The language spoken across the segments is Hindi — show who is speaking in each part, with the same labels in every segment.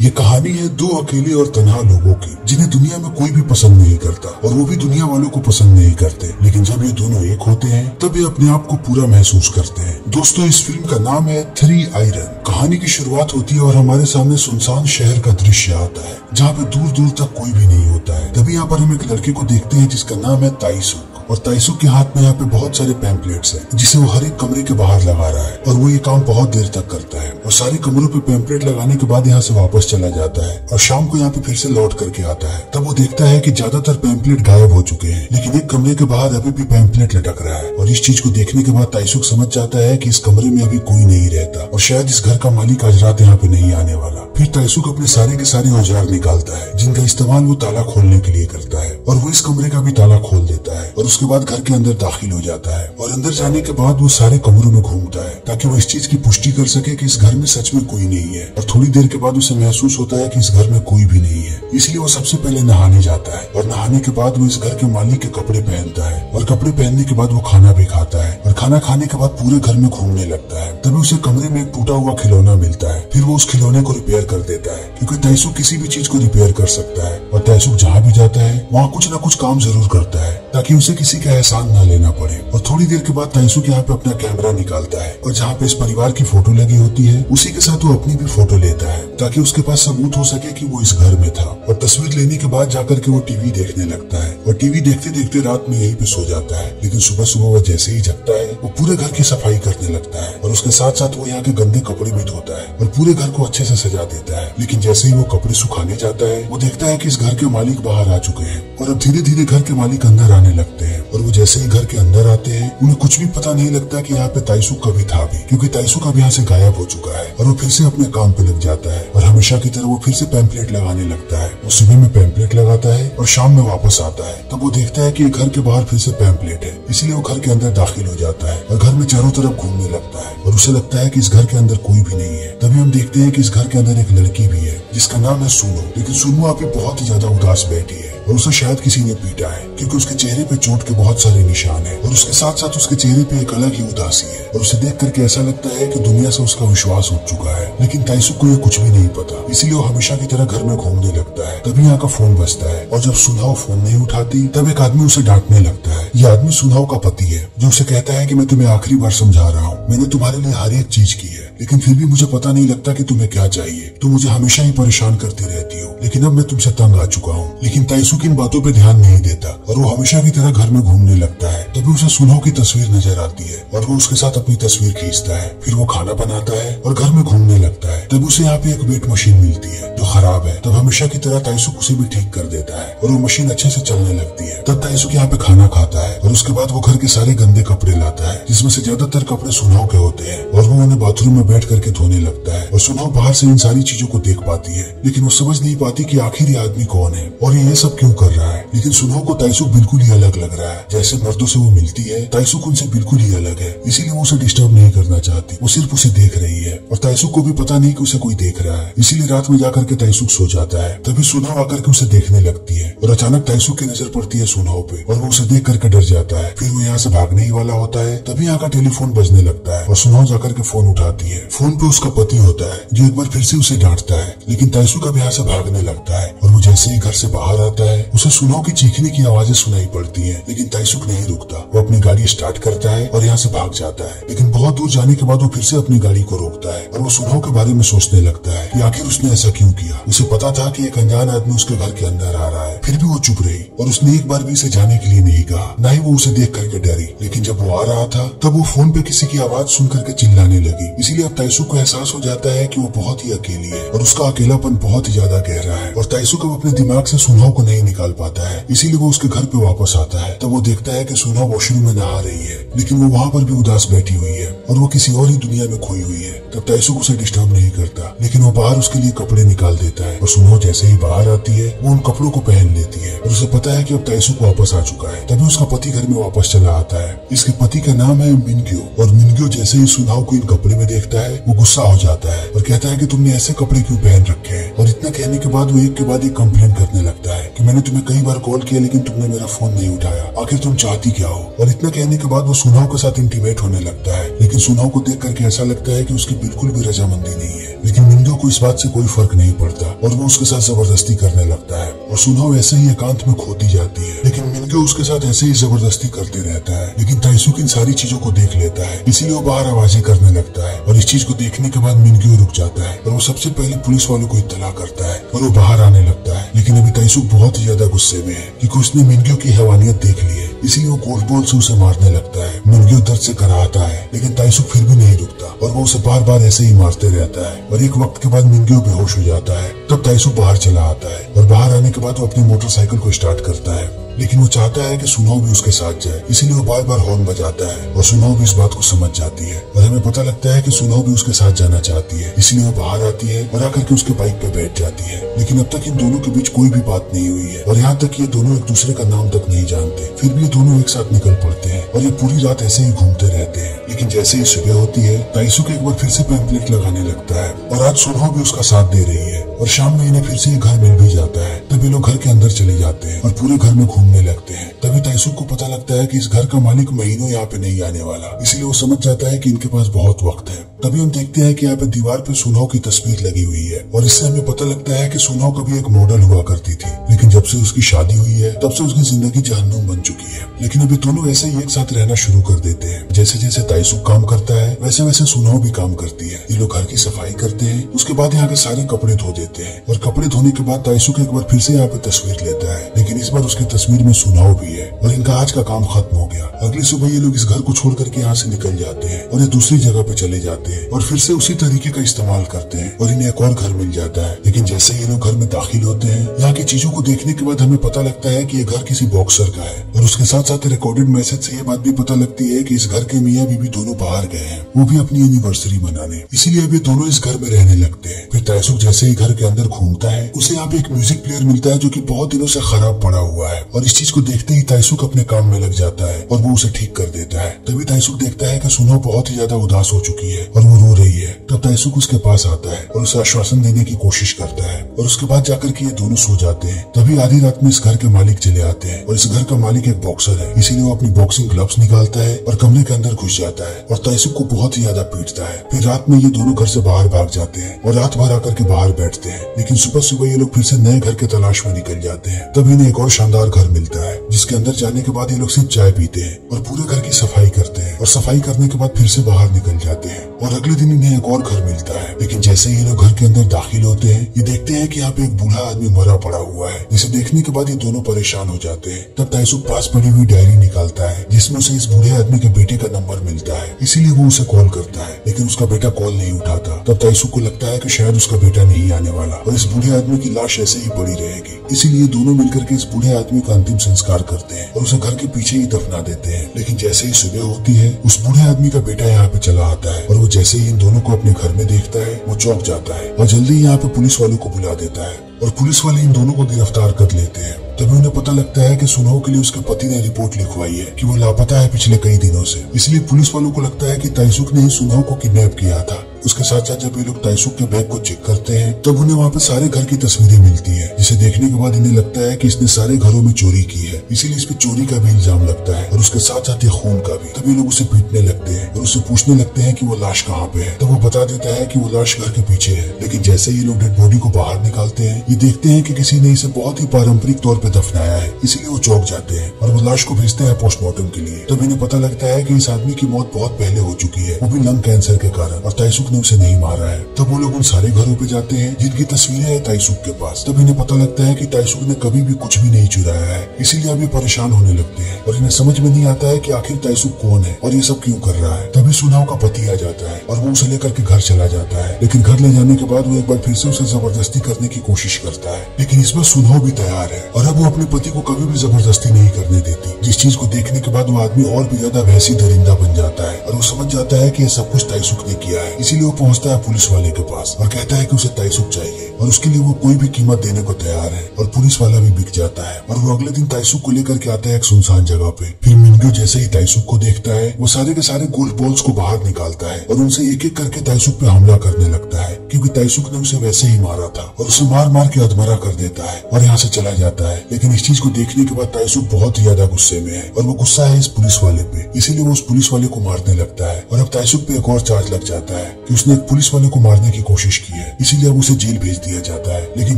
Speaker 1: ये कहानी है दो अकेले और तन्हा लोगों की, जिन्हें दुनिया में कोई भी पसंद नहीं करता और वो भी दुनिया वालों को पसंद नहीं करते। लेकिन जब ये दोनों एक होते हैं तब ये अपने आप को पूरा महसूस करते हैं। दोस्तों, इस फिल्म का नाम है 3 आयरन। कहानी की शुरुआत होती है और हमारे सामने सुनसान शहर का दृश्य आता है, जहाँ पे दूर दूर तक कोई भी नहीं होता है। तभी यहाँ पर हम एक लड़के को देखते हैं जिसका नाम है ताइसुक, और ताइसुक के हाथ में यहाँ पे बहुत सारे पैम्पलेट्स हैं, जिसे वो हर एक कमरे के बाहर लगा रहा है। और वो ये काम बहुत देर तक करता है और सारे कमरों पे पैम्पलेट लगाने के बाद यहाँ से वापस चला जाता है और शाम को यहाँ पे फिर से लौट करके आता है। तब वो देखता है कि ज्यादातर पैम्पलेट गायब हो चुके हैं, लेकिन एक कमरे के बाहर अभी भी पैम्पलेट लटक रहा है। और इस चीज को देखने के बाद ताइसुक समझ जाता है कि इस कमरे में अभी कोई नहीं रहता और शायद इस घर का मालिक आज रात यहाँ पे नहीं आने वाला। फिर ताइसुक अपने सारे के सारे औजार निकालता है, जिनका इस्तेमाल वो ताला खोलने के लिए करता है, और वो इस कमरे का भी ताला खोल देता है और उसके बाद घर के अंदर दाखिल हो जाता है। और अंदर जाने के बाद वो सारे कमरों में घूमता है ताकि वो इस चीज की पुष्टि कर सके कि इस घर में सच में कोई नहीं है। और थोड़ी देर के बाद उसे महसूस होता है कि इस घर में कोई भी नहीं है, इसलिए वो सबसे पहले नहाने जाता है। और नहाने के बाद वो इस घर के मालिक के कपड़े पहनता है और कपड़े पहनने के बाद वो खाना भी खाता है और खाना खाने के बाद पूरे घर में घूमने लगता है। तभी उसे कमरे में एक टूटा हुआ खिलौना मिलता है। फिर वो उस खिलौने को रिपेयर कर देता है, क्योंकि ताइसुक किसी भी चीज को रिपेयर कर सकता है। और ताइसुक जहाँ भी जाता है वहाँ कुछ न कुछ काम जरूर करता है ताकि उसे किसी का एहसान न लेना पड़े। और थोड़ी देर के बाद ताइसुक यहाँ पे अपना कैमरा निकालता है और जहाँ पे इस परिवार की फोटो लगी होती है उसी के साथ वो अपनी भी फोटो लेता है ताकि उसके पास सबूत हो सके कि वो इस घर में था। और तस्वीर लेने के बाद जाकर के वो टीवी देखने लगता है और टीवी देखते देखते रात में यहीं पे सो जाता है। लेकिन सुबह सुबह वो जैसे ही जगता है वो पूरे घर की सफाई करने लगता है और उसके साथ साथ वो यहाँ के गंदे कपड़े भी धोता है और पूरे घर को अच्छे से सजा देता है। लेकिन जैसे ही वो कपड़े सुखाने जाता है वो देखता है कि इस घर के मालिक बाहर आ चुके हैं और अब धीरे धीरे घर के मालिक अंदर आने लगते हैं। और वो जैसे ही घर के अंदर आते हैं उन्हें कुछ भी पता नहीं लगता कि यहाँ पे ताइसुक कभी था भी, क्योंकि ताइसुक अब यहाँ से गायब हो चुका है। और वो फिर से अपने काम पे लग जाता है और हमेशा की तरह वो फिर से पैम्पलेट लगाने लगता है। वो सुबह में पैम्पलेट लगाता है और शाम में वापस आता है। तब वो देखता है कि घर के बाहर फिर से पैम्पलेट है, इसलिए वो घर के अंदर दाखिल हो जाता है और घर में चारों तरफ घूमने लगता है और उसे लगता है कि इस घर के अंदर कोई भी नहीं है। तभी हम देखते हैं कि इस घर के अंदर एक लड़की भी है जिसका नाम है सुनो। लेकिन सुनो अभी बहुत ही ज्यादा उदास बैठी है और उसे शायद किसी ने पीटा है, क्योंकि उसके चेहरे पे चोट के बहुत सारे निशान हैं और उसके साथ साथ उसके चेहरे पे एक अलग ही उदासी है। और उसे देख करके ऐसा लगता है कि दुनिया से उसका विश्वास उठ चुका है। लेकिन ताइसुक को ये कुछ भी नहीं पता, इसीलिए वो हमेशा की तरह घर में घूमने लगता है। तभी यहाँ का फोन बजता है और जब सुनाओ फोन नहीं उठाती तब एक आदमी उसे डांटने लगता है। ये आदमी सुनाओ का पति है, जो उसे कहता है कि मैं तुम्हें आखिरी बार समझा रहा हूँ, मैंने तुम्हारे लिए हर एक चीज की है, लेकिन फिर भी मुझे पता नहीं लगता कि तुम्हें क्या चाहिए। तुम मुझे हमेशा ही परेशान करती रहती हो, लेकिन अब मैं तुमसे तंग आ चुका हूँ। लेकिन ताइसुक इन बातों पे ध्यान नहीं देता और वो हमेशा की तरह घर में घूमने लगता है। तभी उसे सुनो की तस्वीर नजर आती है और वो उसके साथ अपनी तस्वीर खींचता है। फिर वो खाना बनाता है और घर में घूमने लगता है। तब उसे यहाँ पे एक वेट मशीन मिलती है जो खराब है। तब हमेशा की तरह ताइसुक उसे भी ठीक कर देता है और वो मशीन अच्छे से चलने लगती है। तब ताइसुक यहाँ पे खाना खाता है और उसके बाद वो घर के सारे गंदे कपड़े लाता है, जिसमें से ज्यादातर कपड़े सुनाओ के होते हैं, और वो उन्हें बाथरूम में बैठ करके धोने लगता है। और सुनाओ बाहर से इन सारी चीजों को देख पाती है, लेकिन वो समझ नहीं पाती कि आखिर ये आदमी कौन है और ये सब क्यों कर रहा है। लेकिन सुनाओ को ताइसुक बिल्कुल ही अलग लग रहा है। जैसे मर्दों से वो मिलती है, ताइसुक उनसे बिल्कुल ही अलग है, इसीलिए वो उसे डिस्टर्ब नहीं करना चाहती। वो सिर्फ उसे देख रही है और ताइसुक को भी पता नहीं कि उसे कोई देख रहा है, इसीलिए रात में जाकर के ताइसुक सो जाता है। तभी सुनाओ आकर के उसे देखने लगती है और अचानक ताइसुक की नजर पड़ती है सुनाओ पे और वो उसे देख करके डर जाता है। फिर वो यहाँ से भागने ही वाला होता है। तभी यहाँ का टेलीफोन बजने लगता है और सुनाओ जाकर के फोन उठाती है। फोन पे उसका पति होता है, जो एक बार फिर से उसे डांटता है। लेकिन ताइसुक अब यहाँ से भागने लगता है और वो जैसे ही घर से बाहर आता है उसे सुनाओ की चीखने की आवाजें सुनाई पड़ती है। लेकिन ताइसुक नहीं रुकता, वो अपनी गाड़ी स्टार्ट करता है और यहाँ से भाग जाता है। लेकिन बहुत दूर जाने के बाद वो फिर से अपनी गाड़ी को रोकता है और वो सुनाओ के बारे में सोचने लगता है कि आखिर उसने ऐसा क्यों किया। उसे पता था कि एक अनजान आदमी उसके घर के अंदर आ रहा है, फिर भी वो चुप रही और उसने एक बार भी इसे जाने के लिए नहीं कहा, न ही वो उसे देख करके डरी। लेकिन जब वो आ रहा था तब वो फोन पे किसी की आवाज सुन करके चिल्लाने लगी। इसीलिए अब ताइसुक को एहसास हो जाता है कि वो बहुत ही अकेली है और उसका अकेलापन बहुत ही ज्यादा गहरा है। और ताइसुक अब अपने दिमाग से सुनाओ को नहीं निकाल पाता है, इसीलिए वो उसके घर पे वापस आता है। तब वो देखता है कि सुनाओ वॉशरूम में नहा रही है, लेकिन वो वहाँ पर भी उदास बैठी हुई है और वो किसी और ही दुनिया में खोई हुई है। तब ताइसुक उसे डिस्टर्ब नहीं करता, लेकिन वो बाहर उसके लिए कपड़े निकाल देता है और सुनाओ जैसे ही बाहर आती है वो उन कपड़ों को पहन लेती है और उसे पता है कि अब ताइसुक वापस आ चुका है। तभी उसका पति घर में वापस चला आता है। इसके पति का नाम है मिनग्यो और मिनग्यो जैसे ही सुनाओ को इन कपड़े में देखता है वो गुस्सा हो जाता है और कहता है कि तुमने ऐसे कपड़े क्यों पहन रखे हैं। और इतना कहने के बाद वो एक के बाद एक कंप्लेंट करने लगता है कि मैंने तुम्हें कई बार कॉल किया लेकिन तुमने मेरा फोन नहीं उठाया, आखिर तुम चाहती क्या हो। और इतना कहने के बाद वो सुनाओ के साथ इंटीमेट होने लगता है, लेकिन सुनाओ को देख करके ऐसा लगता है कि उसकी बिल्कुल भी रजामंदी नहीं है। लेकिन मिनग्यो को इस बात से कोई फर्क नहीं पड़ता और वो उसके साथ जबरदस्ती करने लगता है और सुनहो ऐसे ही एकांत में खोती जाती है। लेकिन मिनग्यो उसके साथ ऐसे ही जबरदस्ती करते रहता है। लेकिन ताइसुक इन सारी चीजों को देख लेता है, इसीलिए वो बाहर आवाजें करने लगता है और इस चीज को देखने के बाद मिनग्यो रुक जाता है और वो सबसे पहले पुलिस वालों को इत्तला करता है और वो बाहर आने लगता है। लेकिन अभी ताइसुक बहुत ही ज्यादा गुस्से में है क्योंकि उसने मिनग्यो की हैवानियत देख ली है, इसीलिए वो गोल्फ बॉल से उसे मारने लगता है। मिनग्यो दर्द से कराहता है लेकिन ताइसुक फिर भी नहीं रुकता और वो उसे बार बार ऐसे ही मारते रहता है और एक वक्त के बाद मिनग्यो बेहोश हो जाता है। तब ताइसुक बाहर चला आता है और बाहर आने के बाद वो अपनी मोटरसाइकिल को स्टार्ट करता है, लेकिन वो चाहता है कि सुनहो भी उसके साथ जाए, इसीलिए वो बार बार हॉर्न बजाता है और सुनहो भी इस बात को समझ जाती है और हमें पता लगता है कि सुनहो भी उसके साथ जाना चाहती है, इसलिए वो बाहर आती है और आकर के उसके बाइक पे बैठ जाती है। लेकिन अब तक इन दोनों के बीच कोई भी बात नहीं हुई है और यहाँ तक ये दोनों एक दूसरे का नाम तक नहीं जानते, फिर भी ये दोनों एक साथ निकल पड़ते हैं और ये पूरी रात ऐसे ही घूमते रहते हैं। लेकिन जैसे ही सुबह होती है ताइसुक एक बार फिर से पैम्पलेट लगाने लगता है और आज सुनहो भी उसका साथ दे रही है और शाम में इन्हें फिर से घर मिल भी जाता है। तब ये लोग घर के अंदर चले जाते हैं और पूरे घर में घूमने लगते हैं। तभी ताइसुक को पता लगता है कि इस घर का मालिक महीनों यहाँ पे नहीं आने वाला, इसलिए वो समझ जाता है कि इनके पास बहुत वक्त है। तभी हम देखते हैं कि यहाँ पे दीवार पे सुनहो की तस्वीर लगी हुई है और इससे हमें पता लगता है कि सुनहो कभी एक मॉडल हुआ करती थी, लेकिन जब से उसकी शादी हुई है तब से उसकी जिंदगी जहन्नुम बन चुकी है। लेकिन अभी दोनों ऐसे ही एक साथ रहना शुरू कर देते हैं। जैसे जैसे ताइसुक काम करता है वैसे वैसे सुनहो भी काम करती है। ये लोग घर की सफाई करते हैं, उसके बाद यहाँ के सारे कपड़े धो देते हैं और कपड़े धोने के बाद ताइसुक एक बार फिर से यहाँ पे तस्वीर लेता है, लेकिन इस बार उसकी तस्वीर में सुनहो भी है और इनका आज का काम खत्म हो गया। अगली सुबह ये लोग इस घर को छोड़ करके यहाँ से निकल जाते हैं और ये दूसरी जगह पे चले जाते हैं और फिर से उसी तरीके का इस्तेमाल करते हैं और इन्हें एक और घर मिल जाता है। लेकिन जैसे ये लोग घर में दाखिल होते हैं, यहाँ की चीजों को देखने के बाद हमें पता लगता है कि ये घर किसी बॉक्सर का है और उसके साथ साथ रिकॉर्डेड मैसेज से ये बात भी पता लगती है कि इस घर के मियाँ बीबी दोनों बाहर गए हैं, वो भी अपनी एनिवर्सरी मनाने, इसीलिए अभी दोनों इस घर में रहने लगते हैं। फिर ताइसुक जैसे ही घर के अंदर घूमता है उसे यहाँ पे एक म्यूजिक प्लेयर मिलता है जो कि बहुत दिनों से खराब पड़ा हुआ है और इस चीज को देखते ही ताइसुक अपने काम में लग जाता है और वो उसे ठीक कर देता है। तभी ताइसुक देखता है कि सुनहो बहुत ही ज्यादा उदास हो चुकी है और वो रो रही है। तब ताइसुक उसके पास आता है और उसे आश्वासन देने की कोशिश करता है और उसके बाद जाकर के ये दोनों सो जाते हैं। तभी आधी रात में इस घर के मालिक चले आते हैं और इस घर का मालिक एक बॉक्सर है, इसीलिए वो अपनी बॉक्सिंग ग्लव्स निकालता है और कमरे के अंदर घुस जाता है और ताइसुक को बहुत ही ज्यादा पीटता है। फिर रात में ये दोनों घर से बाहर भाग जाते हैं और रात भर आकर के बाहर बैठते हैं। लेकिन सुबह सुबह ये लोग फिर से नए घर के तलाश में निकल जाते हैं। तब इन्हें एक और शानदार घर मिलता है जिसके अंदर जाने के बाद ये लोग सिर्फ चाय पीते हैं और पूरे घर की सफाई करते हैं और सफाई करने के बाद फिर से बाहर निकल जाते हैं और अगले दिन इन्हें एक और घर मिलता है। लेकिन जैसे ही ये लोग घर के अंदर दाखिल होते हैं ये देखते हैं कि यहाँ पे एक बूढ़ा आदमी मरा पड़ा हुआ है, जिसे देखने के बाद ये दोनों परेशान हो जाते हैं। तब ताइसुक पास पड़ी हुई डायरी निकालता है जिसमें उसे इस बूढ़े आदमी के बेटे का नंबर मिलता है, इसीलिए वो उसे कॉल करता है, लेकिन उसका बेटा कॉल नहीं उठाता। तब ताइसुक को लगता है कि शायद उसका बेटा नहीं आने वाला और इस बूढ़े आदमी की लाश ऐसे ही पड़ी रहेगी, इसीलिए दोनों मिलकर के इस बूढ़े आदमी का अंतिम संस्कार करते हैं और उसे घर के पीछे ही दफना देते हैं। लेकिन जैसे ही सुबह होती है उस बूढ़े आदमी का बेटा यहाँ पे चला आता है और वो जैसे ही इन दोनों को अपने घर में देखता है वो चौंक जाता है और जल्दी ही यहाँ पे पुलिस वालों को बुला देता है और पुलिस वाले इन दोनों को गिरफ्तार कर लेते हैं। तभी उन्हें पता लगता है कि सुनहो के लिए उसके पति ने रिपोर्ट लिखवाई है कि वो लापता है पिछले कई दिनों से, इसलिए पुलिस वालों को लगता है कि ताइसुक ने ही सुनहो को किडनैप किया था। उसके साथ साथ जब ये लोग ताइसुक के बैग को चेक करते हैं तब उन्हें वहाँ पे सारे घर की तस्वीरें मिलती है, जिसे देखने के बाद इन्हें लगता है कि इसने सारे घरों में चोरी की है, इसीलिए इस पे चोरी का भी इल्जाम लगता है और उसके साथ साथ ये खून का भी। तभी लोग उसे पीटने लगते हैं और उससे पूछने लगते हैं कि वो लाश कहाँ पे है। तब वो बता देता है कि वो लाश घर के पीछे है। लेकिन जैसे ही लोग डेड बॉडी को बाहर निकालते हैं ये देखते हैं कि किसी ने इसे बहुत ही पारंपरिक तौर पे दफनाया है, इसीलिए वो चौंक जाते हैं और वो लाश को भेजते हैं पोस्टमार्टम के लिए। तब इन्हें पता लगता है कि इस आदमी की मौत बहुत पहले हो चुकी है, वो भी लंग कैंसर के कारण, और ताइसुक ने उसे नहीं मारा है। तब वो लोग उन सारे घरों पे जाते हैं जिनकी तस्वीरें हैं ताइसुक के पास। तब इन्हें पता लगता है कि ताइसुक ने कभी भी कुछ भी नहीं चुराया है, इसीलिए अभी परेशान होने लगते हैं और इन्हें समझ में नहीं आता है कि आखिर ताइसुक कौन है और ये सब क्यों कर रहा है। तभी सुनहो का पति आ जाता है और वो उसे लेकर के घर चला जाता है, लेकिन घर ले जाने के बाद वो एक बार फिर से उसे जबरदस्ती करने की कोशिश करता है, लेकिन इस बार सुनहो भी तैयार है और अब वो अपने पति को कभी भी जबरदस्ती नहीं करने देती, जिस चीज को देखने के बाद वो आदमी और भी ज्यादा वैसी दरिंदा बन जाता है और वो समझ जाता है कि ये सब कुछ ताइसुक ने किया है। इसीलिए वो पहुंचता है पुलिस वाले के पास और कहता है कि उसे ताइसुक चाहिए और उसके लिए वो कोई भी कीमत देने को तैयार है और पुलिस वाला भी बिक जाता है और वो अगले दिन ताइसुक को लेकर के आता है एक सुनसान जगह पे। फिर मिनग्यो जैसे ही ताइसुक को देखता है वो सारे के सारे गोल्फ बॉल्स को बाहर निकालता है और उनसे एक एक करके ताइसुक पे हमला करने लगता है, क्योंकि ताइसुक ने उसे वैसे ही मारा था, और उसे मार मार के अधमरा कर देता है और यहाँ से चला जाता है। लेकिन इस चीज को देखने के बाद ताइसुक बहुत ही ज्यादा गुस्से में है और वो गुस्सा है इस पुलिस वाले पे, इसीलिए वो उस पुलिस वाले को मारने लगता है और अब ताइसुक पे एक और चार्ज लग जाता है कि उसने एक पुलिस वाले को मारने की कोशिश की है, इसीलिए अब उसे जेल भेज दिया जाता है। लेकिन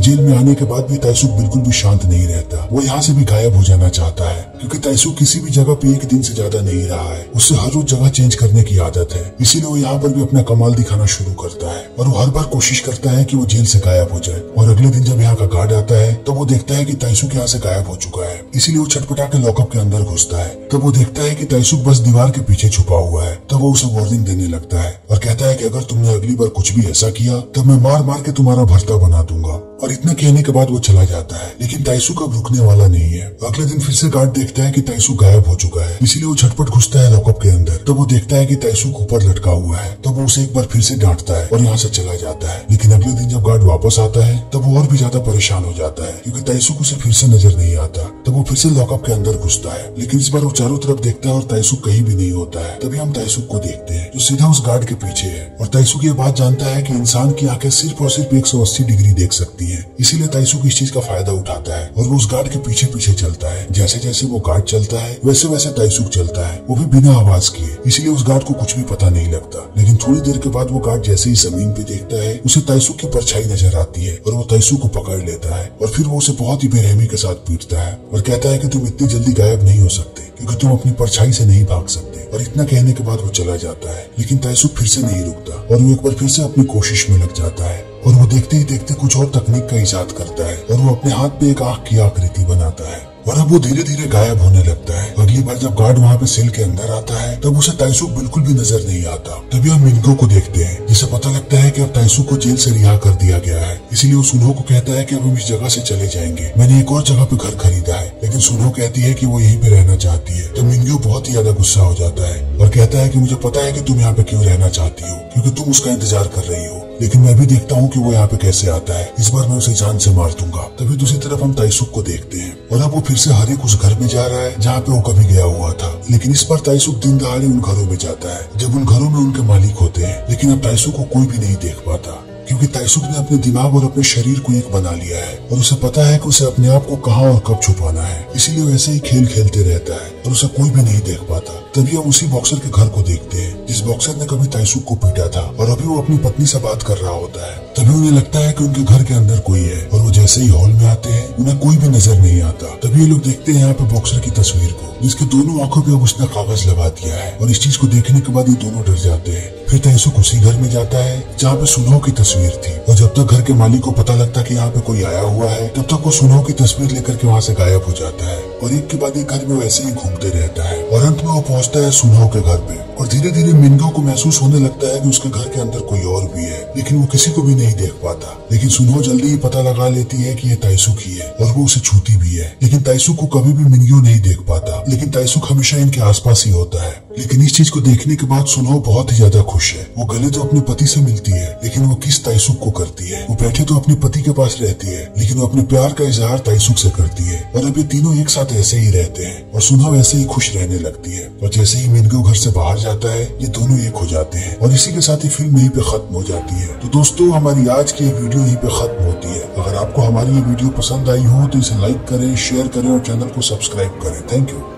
Speaker 1: जेल में आने के बाद भी ताइसुक बिल्कुल भी शांत नहीं रहता। वो यहाँ से भी गायब हो जाना चाहता है, क्योंकि ताइसुक किसी भी जगह पे एक दिन से ज्यादा नहीं रहा है। उससे हर रोज जगह चेंज करने की आदत है, इसीलिए वो यहाँ पर भी अपना कमाल दिखाना शुरू करता है और वो हर बार कोशिश करता है कि वो जेल से गायब हो जाए। और अगले दिन जब यहाँ का गार्ड आता है तो वो देखता है कि ताइसुक यहाँ से गायब हो चुका है, इसीलिए वो छटपटा के लॉकअप के अंदर घुसता है। तब वो देखता है कि ताइसुक बस दीवार के पीछे छुपा हुआ है। तब वो उसे वार्निंग देने लगता है और कहता है कि अगर तुमने अगली बार कुछ भी ऐसा किया तब मैं मार मार के तुम्हारा भर्ता बना दूंगा। और इतना कहने के बाद वो चला जाता है। लेकिन ताइसुक अब रुकने वाला नहीं है। अगले दिन फिर से गार्ड देखता है कि ताइसुक गायब हो चुका है, इसीलिए वो झटपट घुसता है लॉकअप के अंदर। तब वो देखता है कि ताइसुक ऊपर लटका हुआ है। तब वो उसे एक बार फिर से डांटता है और यहाँ से चला जाता है। लेकिन अगले दिन जब गार्ड वापस आता है तब वो और भी ज्यादा परेशान हो जाता है, क्योंकि ताइसुक उसे फिर से नजर नहीं आता। तब वो फिर से लॉकअप के अंदर घुसता है, लेकिन इस बार वो चारों तरफ देखता है और ताइसुक कहीं भी नहीं होता है। तभी हम ताइसुक को देखते हैं जो सीधा उस गार्ड के पीछे है। और ताइसुक ये बात जानता है कि इंसान की आंखें सिर्फ और सिर्फ 180 डिग्री देख सकती है, इसीलिए ताइसुक इस चीज का फायदा उठाता है और वो उस गार्ड के पीछे पीछे चलता है। जैसे जैसे वो गार्ड चलता है वैसे वैसे ताइसुक चलता है, वो भी बिना आवाज किए, इसीलिए उस गार्ड को कुछ भी पता नहीं लगता। लेकिन थोड़ी देर के बाद वो गार्ड जैसे ही जमीन पे देखता है उसे ताइसुक की परछाई नजर आती है और वो ताइसुक को पकड़ लेता है और फिर वो उसे बहुत ही बेरहमी के साथ पीटता है और कहता है कि तुम इतनी जल्दी गायब नहीं हो सकते, क्योंकि तुम अपनी परछाई से नहीं भाग सकते। और इतना कहने के बाद वो चला जाता है। लेकिन ताइसुक फिर से नहीं रुकता और वो एक बार फिर से अपनी कोशिश में लग जाता है और वो देखते ही देखते कुछ और तकनीक का इजाद करता है और वो अपने हाथ पे एक आंख की आकृति बनाता है और अब वो धीरे धीरे गायब होने लगता है। अगली बार जब गार्ड वहाँ पे सेल के अंदर आता है तब उसे ताइसुक बिल्कुल भी नजर नहीं आता। तभी हम मिंगो को देखते हैं, जिसे पता लगता है कि अब ताइसुक को जेल से रिहा कर दिया गया है। इसीलिए वो सुनो को कहता है कि अब हम इस जगह से चले जाएंगे, मैंने एक और जगह पे घर खरीदा है। लेकिन सुनो कहती है कि वो यहीं पे रहना चाहती है। तो मिंगो बहुत ही ज्यादा गुस्सा हो जाता है और कहता है कि मुझे पता है कि तुम यहाँ पे क्यों रहना चाहती हो, क्योंकि तुम उसका इंतजार कर रही हो। लेकिन मैं भी देखता हूँ कि वो यहाँ पे कैसे आता है, इस बार मैं उसे जान से मार दूंगा। तभी दूसरी तरफ हम ताइसुक को देखते हैं और अब वो फिर से हर एक उस घर में जा रहा है जहाँ पे वो कभी गया हुआ था। लेकिन इस बार ताइसुक दिन दहाड़े उन घरों में जाता है जब उन घरों में उनके मालिक होते हैं। लेकिन अब ताइसुक को कोई भी नहीं देख पाता, क्योंकि ताइसुक ने अपने दिमाग और अपने शरीर को एक बना लिया है और उसे पता है कि उसे अपने आप को कहाँ और कब छुपाना है। इसीलिए वैसे ही खेल खेलते रहता है और उसे कोई भी नहीं देख पाता। तभी हम उसी बॉक्सर के घर को देखते हैं जिस बॉक्सर ने कभी ताइसुक को पीटा था और अभी वो अपनी पत्नी से बात कर रहा होता है। तभी उन्हें लगता है कि उनके घर के अंदर कोई है और वो जैसे ही हॉल में आते हैं उन्हें कोई भी नजर नहीं आता। तभी ये लोग देखते हैं यहाँ पे बॉक्सर की तस्वीर को, जिसके दोनों आंखों पे अब उसने कागज लगा दिया है और इस चीज को देखने के बाद ये दोनों डर जाते हैं। फिर ताइसुक उसी घर में जाता है जहाँ पे सुनो की तस्वीर थी और जब तक घर के मालिक को पता लगता कि यहाँ पे कोई आया हुआ है तब तक वो सुनो की तस्वीर लेकर के वहाँ से गायब हो जाता है और एक के बाद एक घर में वैसे ही घूमते रहता है और अंत में वो पहुँचता है सुनो के घर पे। और धीरे धीरे मिंगो को महसूस होने लगता है कि उसके घर के अंदर कोई और भी है, लेकिन वो किसी को भी नहीं देख पाता। लेकिन सुनो जल्दी ही पता लगा लेती है कि ये ताइसुक ही है और वो उसे छूती भी है। लेकिन ताइसुक को कभी भी मिंगो नहीं देख पाता, लेकिन ताइसुक हमेशा इनके आसपास ही होता है। लेकिन इस चीज को देखने के बाद सुनो बहुत ही ज्यादा खुश है। वो गले तो अपने पति से मिलती है, लेकिन वो किस ताइसुक को करती है। वो बैठे तो अपने पति के पास रहती है, लेकिन वो अपने प्यार का इजहार ताइसुक से करती है और अब ये तीनों एक साथ ऐसे ही रहते हैं और सुनो ऐसे ही खुश रहने लगती है। और जैसे ही मिंगो घर से बाहर जाता है ये दोनों एक हो जाते हैं और इसी के साथ ही फिल्म यहीं पे खत्म हो जाती है। तो दोस्तों हमारी आज की वीडियो यहीं पे खत्म होती है। अगर आपको हमारी ये वीडियो पसंद आई हो तो इसे लाइक करें, शेयर करें और चैनल को सब्सक्राइब करें। Thank you.